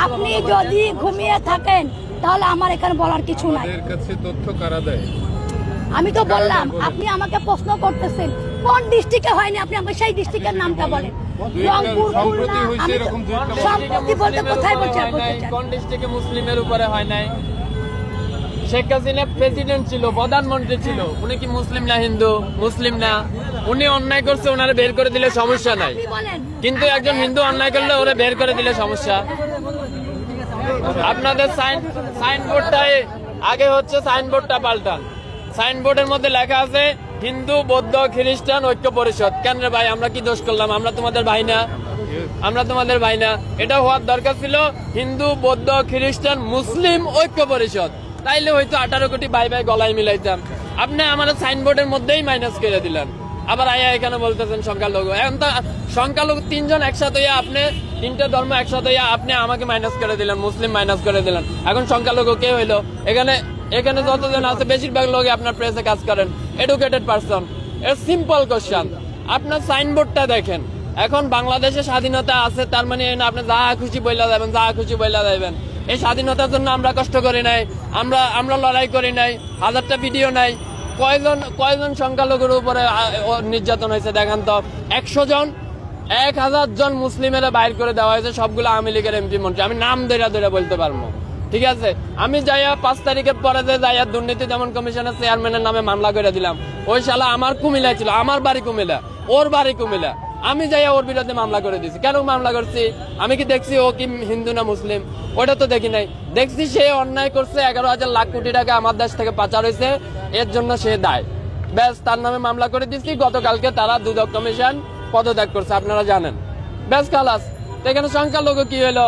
আপনি যদি ঘুমিয়ে থাকেন তাহলে আমার এখানে বলার কিছু নাই। তথ্য কারা দেয়? আমি তো বললাম, আপনি আমাকে প্রশ্ন করতেছেন কোন ডিস্ট্রিক্টে হয়নি, আপনি আমাকে সেই ডিস্ট্রিক্টের নামটা বলেন। রংপুর, খুলনা, সম্প্রতি বলতে কোথায় বলছেন? কোন ডিস্ট্রিক্টে মুসলিমের উপরে হয় নাই? শেখ হাসিনা প্রেসিডেন্ট ছিল, প্রধানমন্ত্রী ছিল, উনি কি মুসলিম না হিন্দু? মুসলিম না। উনি অন্যায় করছে, ওনারে বের করে দিলে সমস্যা নাই, কিন্তু একজন হিন্দু অন্যায় করলে ওরা বের করে দিলে সমস্যা। আপনাদের সাইনবোর্ডটাই আগে হচ্ছে, সাইনবোর্ডটা পাল্টান। সাইনবোর্ডের মধ্যে লেখা আছে হিন্দু, বৌদ্ধ, খ্রিস্টান ঐক্য পরিষদ। কেন রে ভাই, আমরা কি দোষ করলাম? আমরা তোমাদের ভাই না? আমরা তোমাদের ভাই না? এটা হওয়ার দরকার ছিল হিন্দু, বৌদ্ধ, খ্রিস্টান, মুসলিম ঐক্য পরিষদ। তাইলে হয়তো 18 কোটি ভাই ভাই গলায় মিলাইতাম। আপনি আমাদের সাইনবোর্ডের মধ্যেই মাইনাস করে দিলেন। আবার আয়া এখানে বলতেছেন সংখ্যালঘু। এখন তো সংখ্যালঘু 3 জন একসাথে হইয়া, আপনি 3টে ধর্ম একসাথে হইয়া আপনি আমাকে মাইনাস করে দিলেন, মুসলিম মাইনাস করে দিলেন। এখন সংখ্যালঘু কে হইলো? এখানে যতজন আছে বেশিরভাগ লোক আপনার প্রেসে কাজ করেন, এডুকেটেড পারসন। এর সিম্পল কোশ্চেন, আপনার সাইনবোর্ডটা দেখেন। এখন বাংলাদেশে স্বাধীনতা আছে, তার মানে আপনি যা খুশি বইলা যাবেন, যা খুশি বইলা যাবেন। এই স্বাধীনতার জন্য আমরা কষ্ট করি নাই, আমরা লড়াই করি নাই, হাজারটা ভিডিও নাই। কয়জন সংখ্যালঘুর উপরে নির্যাতন হয়েছে দেখান তো? 100 জন, 1000 জন মুসলিমেরা বাইর করে দেওয়া হয়েছে, সবগুলো আওয়ামী লীগের এমপি মন্ত্রী। আমি নাম ধরে বলতে পারবো, ঠিক আছে? আমি যাইয়া 5 তারিখের পরে যাইয়া দুর্নীতি দমন কমিশনের চেয়ারম্যানের নামে মামলা করে দিলাম। ওই শালা আমার কুমিল্লায় ছিল, আমার বাড়ি কুমিল্লা, ওর বাড়ি কুমিল্লা। আমি যাইয়া ওর বিরুদ্ধে মামলা করে দিয়েছি। কেন মামলা করছি? আমি কি দেখছি ও কি হিন্দু না মুসলিম? ওটা তো দেখি নাই। দেখছি সে অন্যায় করছে, 11,000 লাখ কোটি টাকা আমার দেশ থেকে পাচার হয়েছে, এর জন্য সে দায়। ব্যাস, তার নামে মামলা করে দিচ্ছি। গতকালকে তারা দুদক কমিশন পদত্যাগ করছে, আপনারা জানেন। ব্যাস, খালাস। এখানে সংখ্যালঘু কি হলো?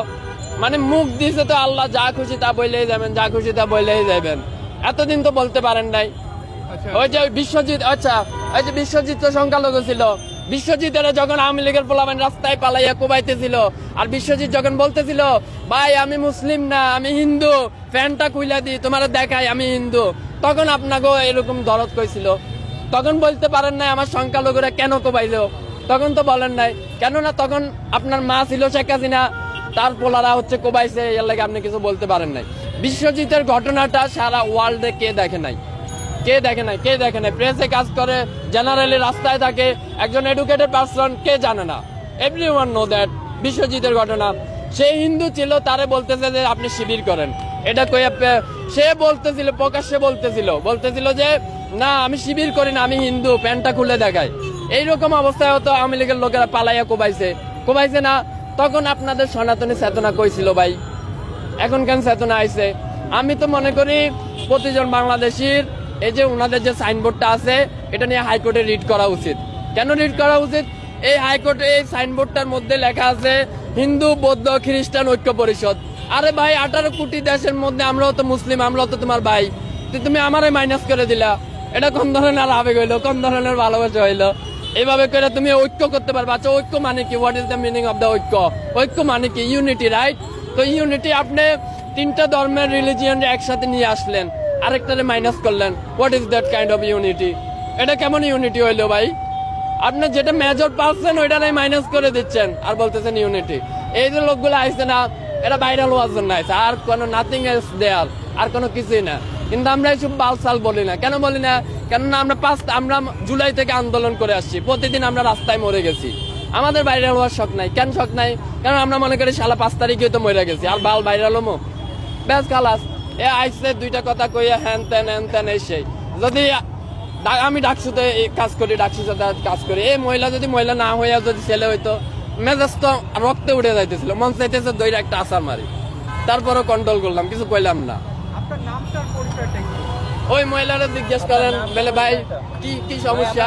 মানে মুখ দিয়েছে তো আল্লাহ, যা খুশি তা বললেই যাবেন, যা খুশি তা বললেই যাবেন। এতদিন তো বলতে পারেন নাই। ওই যে বিশ্বজিৎ, আচ্ছা ওই যে বিশ্বজিৎ তো সংখ্যালঘু ছিল। বিশ্বজিতের যখন আওয়ামী লীগের পোলাপান রাস্তায় পালাইয়া কোবাইতেছিল, আর বিশ্বজিৎ যখন বলতেছিল ভাই আমি মুসলিম না, আমি হিন্দু, ফ্যানটা খুইলা দি তোমার দেখাই আমি হিন্দু, তখন আপনাকে এরকম দরদ কইছিল। তখন বলতে পারেন নাই আমার সংখ্যালঘুরা কেন কোবাইল? তখন তো বলেন নাই। কেননা তখন আপনার মা ছিল শেখ হাসিনা, তার পোলারা হচ্ছে কোবাইছে, এর লাগে আপনি কিছু বলতে পারেন নাই। বিশ্বজিতের ঘটনাটা সারা ওয়ার্ল্ডে কে দেখে নাই? কে দেখে নাই? কে দেখে নাই? প্রেসে কাজ করে, জেনারেলি রাস্তায় থাকে, একজন এডুকেটেড পারসন, কে জানে না? Everyone know that. বিশ্বজিতের ঘটনা, সে হিন্দু ছিল, তারে বলতেছে যে আপনি শিবির করেন। এটা কই সে বলতেছিল, প্রকাশ্যে বলতেছিল যে না আমি শিবির করি না, আমি হিন্দু, প্যান্টটা খুলে দেখায়। এইরকম অবস্থায় হতো আওয়ামী লীগের লোকেরা পালাইয়া কোবাইছে না? তখন আপনাদের সনাতনী চেতনা কইছিল ভাই, এখন কেন চেতনা আইছে? আমি তো মনে করি প্রতিজন বাংলাদেশির এই যে ওনাদের যে সাইনবোর্ডটা আছে, এটা নিয়ে হাইকোর্টে রিট করা উচিত। কেন রিট করা উচিত? এই হাইকোর্টে এই সাইনবোর্ডটার মধ্যে লেখা আছে হিন্দু, বৌদ্ধ, খ্রিস্টান ঐক্য পরিষদ। আরে ভাই, 18 কোটি দেশের মধ্যে আমরাও তো মুসলিম, আমরাও তো তোমার ভাই, তুমি আমারে মাইনাস করে দিলা। এটা কোন ধরনের আবেগ হইলো? কোন ধরনের ভালোবাসা হইলো? এইভাবে করে তুমি ঐক্য করতে পারবে? আচ্ছা, ঐক্য মানে কি? What is the meaning of the ঐক্য? ঐক্য মানে কি? Unity, right? তো ইউনিটি, আপনি 3টা ধর্মের রিলিজিয়ন একসাথে নিয়ে আসলেন, আরেকটারে মাইনাস করলেন। What is that kind of unity? এটা কেমন ইউনিটি হইলো ভাই? আপনি যেটা মেজর পাচ্ছেন ওইটারে মাইনাস করে দিচ্ছেন আর বলতেছেন ইউনিটি। এই যে লোকগুলো আইছে না, এটা ভাইরাল হওয়ার জন্য আইছে, আর কোনো নাথিং এলস দেয়ার, আর কোনো কিছুই না। কিন্তু আমরা এইসব বালসাল বলি না। কেন বলি না? কেননা আমরা জুলাই থেকে আন্দোলন করে আসছি, প্রতিদিন আমরা রাস্তায় মরে গেছি। আমাদের ভাইরাল হওয়ার শখ নাই। কেন শখ নাই? কারণ আমরা মনে করি শালা 5 তারিখে তো মরে গেছি, আর বাল ভাইরাল হমো। ব্যাস, খালাস। এ আইসে 2টা কথা কইয়া হ্যান তেন এসে, যদি আমি ডাকসুতে কাজ করি, এই মহিলা যদি মহিলা না হইয়া যদি ছেলে হইতো, মেজাজ তো রক্তে উঠে যাইতেছিল, মন চাইতেছে দইরা একটা আসার মারি। তারপরও কন্ট্রোল করলাম, কিছু কইলাম না। ওই মহিলারা জিজ্ঞেস করেন, বলে ভাই কি সমস্যা?